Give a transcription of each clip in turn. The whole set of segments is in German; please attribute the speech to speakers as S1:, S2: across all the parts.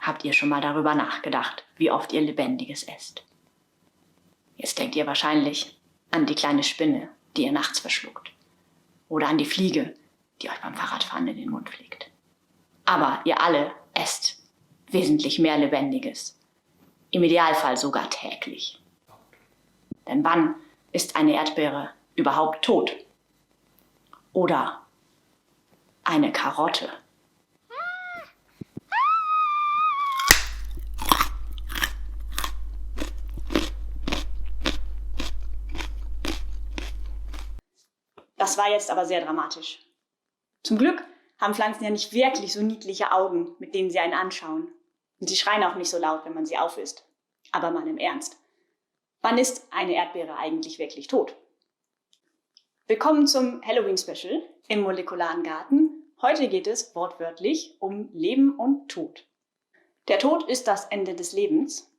S1: Habt ihr schon mal darüber nachgedacht, wie oft ihr Lebendiges esst? Jetzt denkt ihr wahrscheinlich an die kleine Spinne, die ihr nachts verschluckt. Oder an die Fliege, die euch beim Fahrradfahren in den Mund fliegt. Aber ihr alle esst wesentlich mehr Lebendiges. Im Idealfall sogar täglich. Denn wann ist eine Erdbeere überhaupt tot? Oder eine Karotte? Das war jetzt aber sehr dramatisch. Zum Glück haben Pflanzen ja nicht wirklich so niedliche Augen, mit denen sie einen anschauen. Und sie schreien auch nicht so laut, wenn man sie aufisst. Aber mal im Ernst. Wann ist eine Erdbeere eigentlich wirklich tot? Willkommen zum Halloween-Special im Molekularen Garten. Heute geht es wortwörtlich um Leben und Tod. Der Tod ist das Ende des Lebens.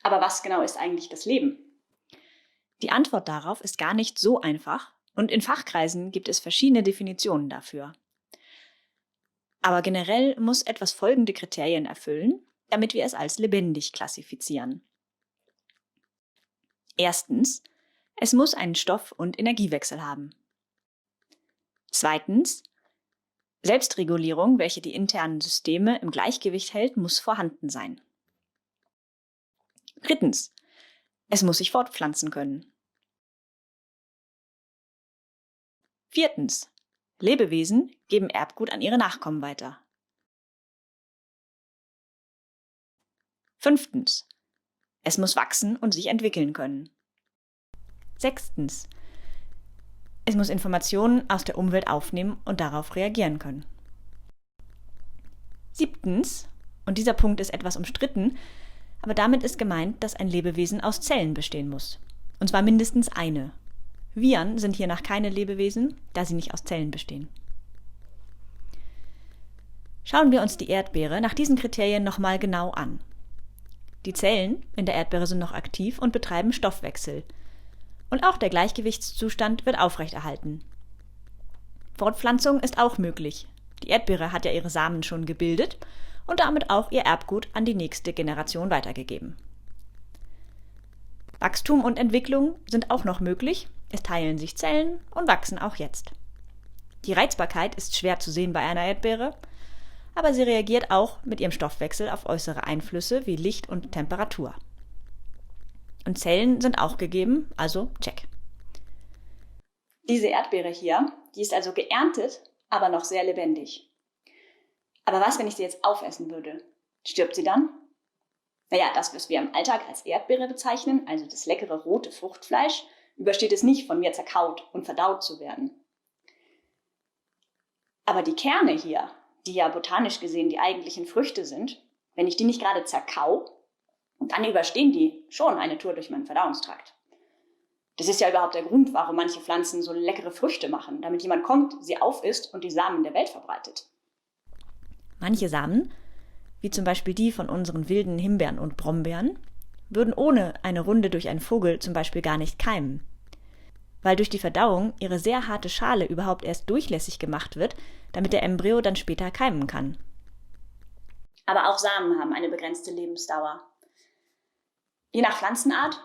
S1: Aber was genau ist eigentlich das Leben?
S2: Die Antwort darauf ist gar nicht so einfach und in Fachkreisen gibt es verschiedene Definitionen dafür. Aber generell muss etwas folgende Kriterien erfüllen, damit wir es als lebendig klassifizieren. Erstens, es muss einen Stoff- und Energiewechsel haben. Zweitens, Selbstregulierung, welche die internen Systeme im Gleichgewicht hält, muss vorhanden sein. Drittens, es muss sich fortpflanzen können. Viertens, Lebewesen geben Erbgut an ihre Nachkommen weiter. Fünftens, es muss wachsen und sich entwickeln können. Sechstens, es muss Informationen aus der Umwelt aufnehmen und darauf reagieren können. Siebtens, und dieser Punkt ist etwas umstritten, aber damit ist gemeint, dass ein Lebewesen aus Zellen bestehen muss. Und zwar mindestens eine. Viren sind hiernach keine Lebewesen, da sie nicht aus Zellen bestehen. Schauen wir uns die Erdbeere nach diesen Kriterien nochmal genau an. Die Zellen in der Erdbeere sind noch aktiv und betreiben Stoffwechsel. Und auch der Gleichgewichtszustand wird aufrechterhalten. Fortpflanzung ist auch möglich. Die Erdbeere hat ja ihre Samen schon gebildet und damit auch ihr Erbgut an die nächste Generation weitergegeben. Wachstum und Entwicklung sind auch noch möglich, es teilen sich Zellen und wachsen auch jetzt. Die Reizbarkeit ist schwer zu sehen bei einer Erdbeere, aber sie reagiert auch mit ihrem Stoffwechsel auf äußere Einflüsse wie Licht und Temperatur. Und Zellen sind auch gegeben, also check.
S1: Diese Erdbeere hier, die ist also geerntet, aber noch sehr lebendig. Aber was, wenn ich sie jetzt aufessen würde? Stirbt sie dann? Naja, das, was wir im Alltag als Erdbeere bezeichnen, also das leckere rote Fruchtfleisch, übersteht es nicht, von mir zerkaut und verdaut zu werden. Aber die Kerne hier, die ja botanisch gesehen die eigentlichen Früchte sind, wenn ich die nicht gerade zerkau, dann überstehen die schon eine Tour durch meinen Verdauungstrakt. Das ist ja überhaupt der Grund, warum manche Pflanzen so leckere Früchte machen, damit jemand kommt, sie aufisst und die Samen der Welt verbreitet.
S2: Manche Samen, wie zum Beispiel die von unseren wilden Himbeeren und Brombeeren, würden ohne eine Runde durch einen Vogel zum Beispiel gar nicht keimen, weil durch die Verdauung ihre sehr harte Schale überhaupt erst durchlässig gemacht wird, damit der Embryo dann später keimen kann.
S1: Aber auch Samen haben eine begrenzte Lebensdauer. Je nach Pflanzenart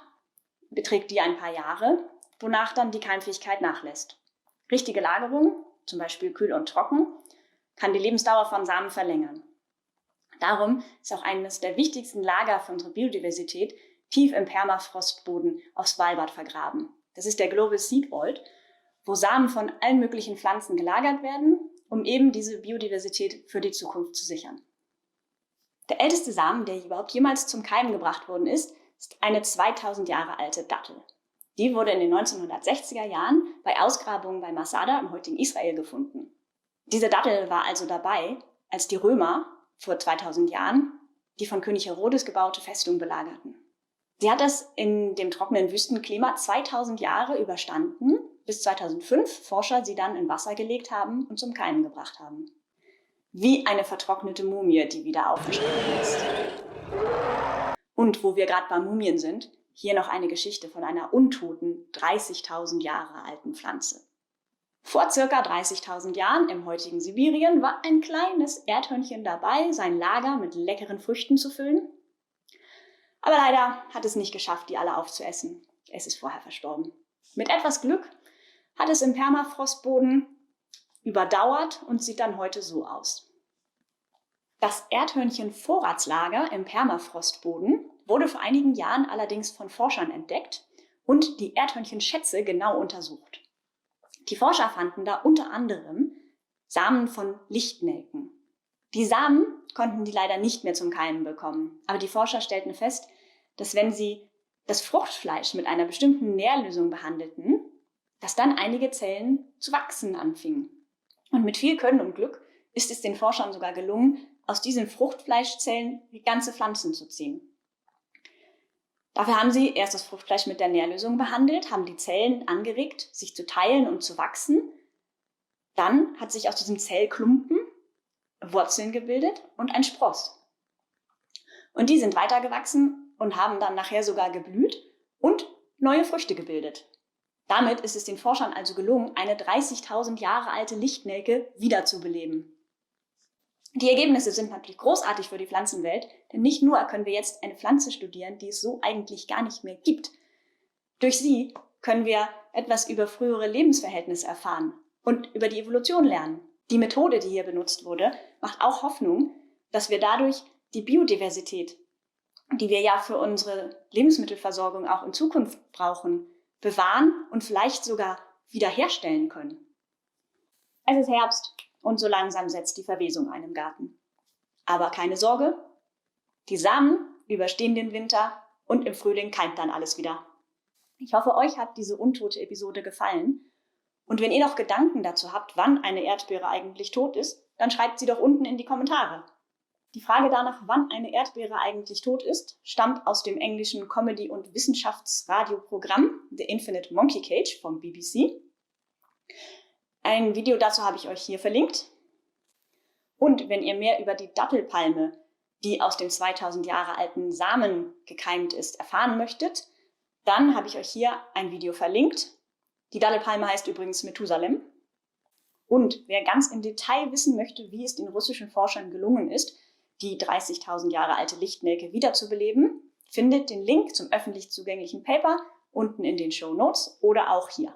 S1: beträgt die ein paar Jahre, wonach dann die Keimfähigkeit nachlässt. Richtige Lagerung, zum Beispiel kühl und trocken, kann die Lebensdauer von Samen verlängern. Darum ist auch eines der wichtigsten Lager für unsere Biodiversität tief im Permafrostboden auf Svalbard vergraben. Das ist der Global Seed Vault wo Samen von allen möglichen Pflanzen gelagert werden, um eben diese Biodiversität für die Zukunft zu sichern. Der älteste Samen, der überhaupt jemals zum Keimen gebracht worden ist eine 2000 Jahre alte Dattel. Die wurde in den 1960er Jahren bei Ausgrabungen bei Masada im heutigen Israel gefunden. Diese Dattel war also dabei, als die Römer vor 2000 Jahren die von König Herodes gebaute Festung belagerten. Sie hat das in dem trockenen Wüstenklima 2000 Jahre überstanden, bis 2005 Forscher sie dann in Wasser gelegt haben und zum Keimen gebracht haben. Wie eine vertrocknete Mumie, die wieder auferstanden ist. Und wo wir gerade bei Mumien sind, hier noch eine Geschichte von einer untoten, 30.000 Jahre alten Pflanze. Vor circa 30.000 Jahren im heutigen Sibirien war ein kleines Erdhörnchen dabei, sein Lager mit leckeren Früchten zu füllen. Aber leider hat es nicht geschafft, die alle aufzuessen. Es ist vorher verstorben. Mit etwas Glück hat es im Permafrostboden überdauert und sieht dann heute so aus. Das Erdhörnchen-Vorratslager im Permafrostboden wurde vor einigen Jahren allerdings von Forschern entdeckt und die Erdhörnchenschätze genau untersucht. Die Forscher fanden da unter anderem Samen von Lichtnelken. Die Samen konnten die leider nicht mehr zum Keimen bekommen, aber die Forscher stellten fest, dass wenn sie das Fruchtfleisch mit einer bestimmten Nährlösung behandelten, dass dann einige Zellen zu wachsen anfingen. Und mit viel Können und Glück ist es den Forschern sogar gelungen, aus diesen Fruchtfleischzellen ganze Pflanzen zu ziehen. Dafür haben sie erst das Fruchtfleisch mit der Nährlösung behandelt, haben die Zellen angeregt, sich zu teilen und zu wachsen. Dann hat sich aus diesem Zellklumpen Wurzeln gebildet und ein Spross. Und die sind weitergewachsen und haben dann nachher sogar geblüht und neue Früchte gebildet. Damit ist es den Forschern also gelungen, eine 30.000 Jahre alte Lichtnelke wiederzubeleben. Die Ergebnisse sind natürlich großartig für die Pflanzenwelt, denn nicht nur können wir jetzt eine Pflanze studieren, die es so eigentlich gar nicht mehr gibt. Durch sie können wir etwas über frühere Lebensverhältnisse erfahren und über die Evolution lernen. Die Methode, die hier benutzt wurde, macht auch Hoffnung, dass wir dadurch die Biodiversität, die wir ja für unsere Lebensmittelversorgung auch in Zukunft brauchen, bewahren und vielleicht sogar wiederherstellen können. Es ist Herbst und so langsam setzt die Verwesung ein im Garten. Aber keine Sorge, die Samen überstehen den Winter und im Frühling keimt dann alles wieder. Ich hoffe, euch hat diese untote Episode gefallen. Und wenn ihr noch Gedanken dazu habt, wann eine Erdbeere eigentlich tot ist, dann schreibt sie doch unten in die Kommentare. Die Frage danach, wann eine Erdbeere eigentlich tot ist, stammt aus dem englischen Comedy- und Wissenschaftsradioprogramm The Infinite Monkey Cage vom BBC. Ein Video dazu habe ich euch hier verlinkt. Und wenn ihr mehr über die Dattelpalme, die aus dem 2000 Jahre alten Samen gekeimt ist, erfahren möchtet, dann habe ich euch hier ein Video verlinkt. Die Dattelpalme heißt übrigens Methusalem. Und wer ganz im Detail wissen möchte, wie es den russischen Forschern gelungen ist, die 30.000 Jahre alte Lichtnelke wiederzubeleben, findet den Link zum öffentlich zugänglichen Paper unten in den Shownotes oder auch hier.